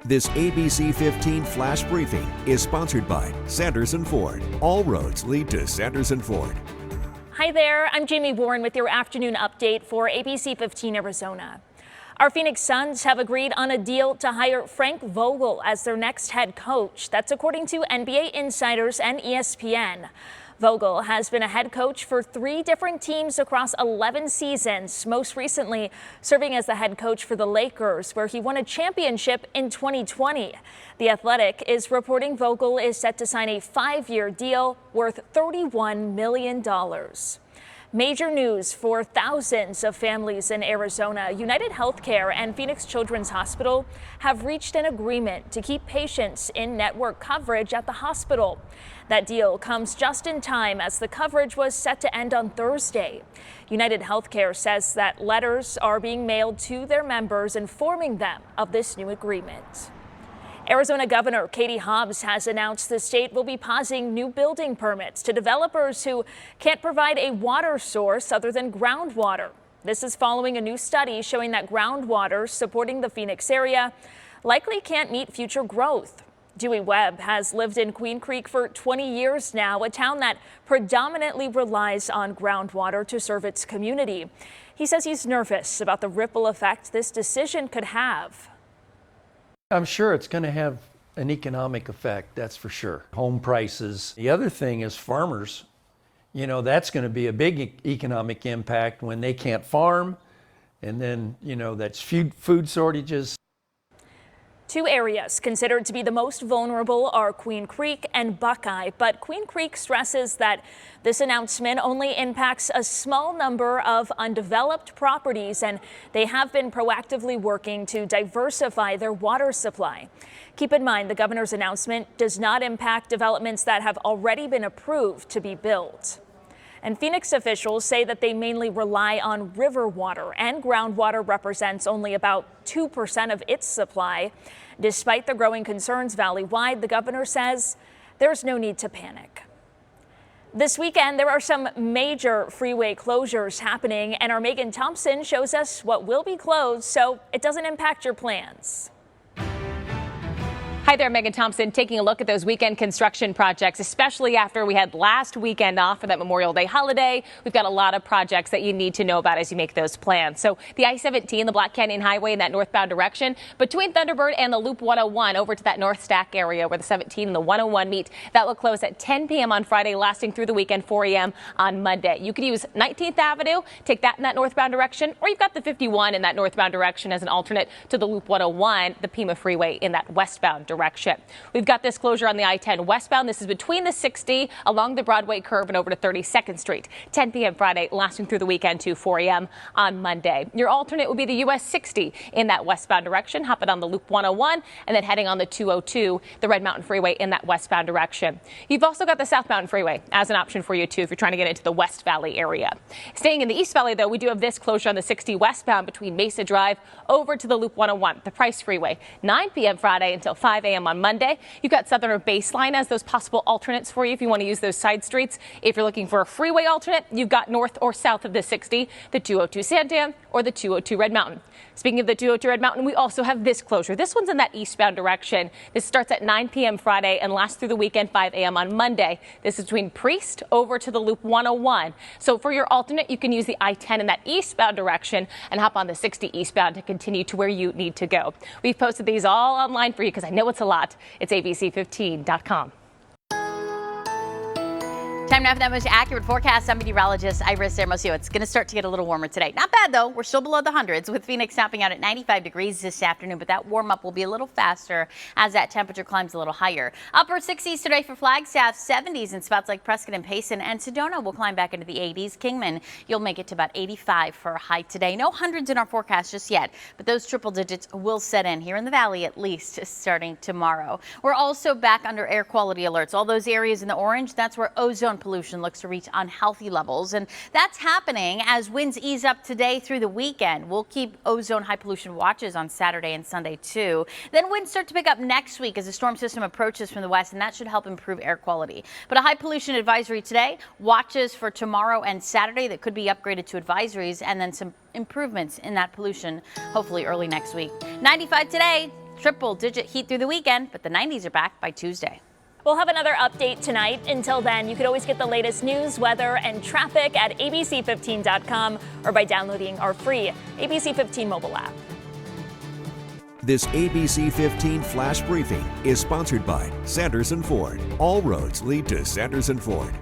This ABC15 flash briefing is sponsored by Sanderson Ford. All roads lead to Sanderson Ford. Hi there, I'm Jamie Warren with your afternoon update for ABC15 Arizona. Our Phoenix Suns have agreed on a deal to hire Frank Vogel as their next head coach. That's according to NBA insiders and ESPN. Vogel has been a head coach for 3 different teams across 11 seasons, most recently serving as the head coach for the Lakers, where he won a championship in 2020. The Athletic is reporting Vogel is set to sign a 5-year deal worth $31 million. Major news for thousands of families in Arizona. United Healthcare and Phoenix Children's Hospital have reached an agreement to keep patients in network coverage at the hospital. That deal comes just in time as the coverage was set to end on Thursday. United Healthcare says that letters are being mailed to their members informing them of this new agreement. Arizona Governor Katie Hobbs has announced the state will be pausing new building permits to developers who can't provide a water source other than groundwater. This is following a new study showing that groundwater supporting the Phoenix area likely can't meet future growth. Dewey Webb has lived in Queen Creek for 20 years now, a town that predominantly relies on groundwater to serve its community. He says he's nervous about the ripple effect this decision could have. I'm sure it's going to have an economic effect, that's for sure. Home prices. The other thing is farmers. You know, that's going to be a big economic impact when they can't farm. And then, you know, that's food shortages. 2 areas considered to be the most vulnerable are Queen Creek and Buckeye, but Queen Creek stresses that this announcement only impacts a small number of undeveloped properties, and they have been proactively working to diversify their water supply. Keep in mind, the governor's announcement does not impact developments that have already been approved to be built. And Phoenix officials say that they mainly rely on river water, and groundwater represents only about 2% of its supply. Despite the growing concerns valley-wide, the governor says there's no need to panic. This weekend, there are some major freeway closures happening, and our Megan Thompson shows us what will be closed so it doesn't impact your plans. Hi there, Megan Thompson, taking a look at those weekend construction projects, especially after we had last weekend off for that Memorial Day holiday. We've got a lot of projects that you need to know about as you make those plans. So the I-17, the Black Canyon Highway in that northbound direction between Thunderbird and the Loop 101 over to that North Stack area where the 17 and the 101 meet. That will close at 10 p.m. on Friday, lasting through the weekend, 4 a.m. on Monday. You could use 19th Avenue, take that in that northbound direction, or you've got the 51 in that northbound direction as an alternate to the Loop 101, the Pima Freeway in that westbound direction. We've got this closure on the I-10 westbound. This is between the 60 along the Broadway curve and over to 32nd Street. 10 p.m. Friday, lasting through the weekend to 4 a.m. on Monday. Your alternate would be the US 60 in that westbound direction, hopping on the Loop 101 and then heading on the 202, the Red Mountain Freeway in that westbound direction. You've also got the South Mountain Freeway as an option for you too if you're trying to get into the West Valley area. Staying in the East Valley though, we do have this closure on the 60 westbound between Mesa Drive over to the Loop 101, the Price Freeway, 9 p.m. Friday until 5 a.m. on Monday. You've got Southern or Baseline as those possible alternates for you if you want to use those side streets. If you're looking for a freeway alternate, you've got north or south of the 60, the 202 Santan or the 202 Red Mountain. Speaking of the 202 Red Mountain, we also have this closure. This one's in that eastbound direction. This starts at 9 p.m. Friday and lasts through the weekend, 5 a.m. on Monday. This is between Priest over to the Loop 101. So for your alternate, you can use the I-10 in that eastbound direction and hop on the 60 eastbound to continue to where you need to go. We've posted these all online for you because I know it's a lot. It's ABC15.com. Time now for that most accurate forecast. I'm meteorologist Iris Hermosillo. It's going to start to get a little warmer today. Not bad, though. We're still below the hundreds with Phoenix topping out at 95 degrees this afternoon, but that warm up will be a little faster as that temperature climbs a little higher. Upper 60s today for Flagstaff, 70s in spots like Prescott and Payson, and Sedona will climb back into the 80s. Kingman, you'll make it to about 85 for a high today. No hundreds in our forecast just yet, but those triple digits will set in here in the valley at least starting tomorrow. We're also back under air quality alerts. All those areas in the orange, that's where ozone pollution looks to reach unhealthy levels, and that's happening as winds ease up today through the weekend. We'll keep ozone high pollution watches on Saturday and Sunday too. Then winds start to pick up next week as a storm system approaches from the west, and that should help improve air quality. But a high pollution advisory today, watches for tomorrow and Saturday that could be upgraded to advisories, and then some improvements in that pollution hopefully early next week. 95 today. triple-digit heat through the weekend, but the 90s are back by Tuesday. We'll have another update tonight. Until then, you can always get the latest news, weather, and traffic at abc15.com or by downloading our free ABC15 mobile app. This ABC15 Flash Briefing is sponsored by Sanderson Ford. All roads lead to Sanderson Ford.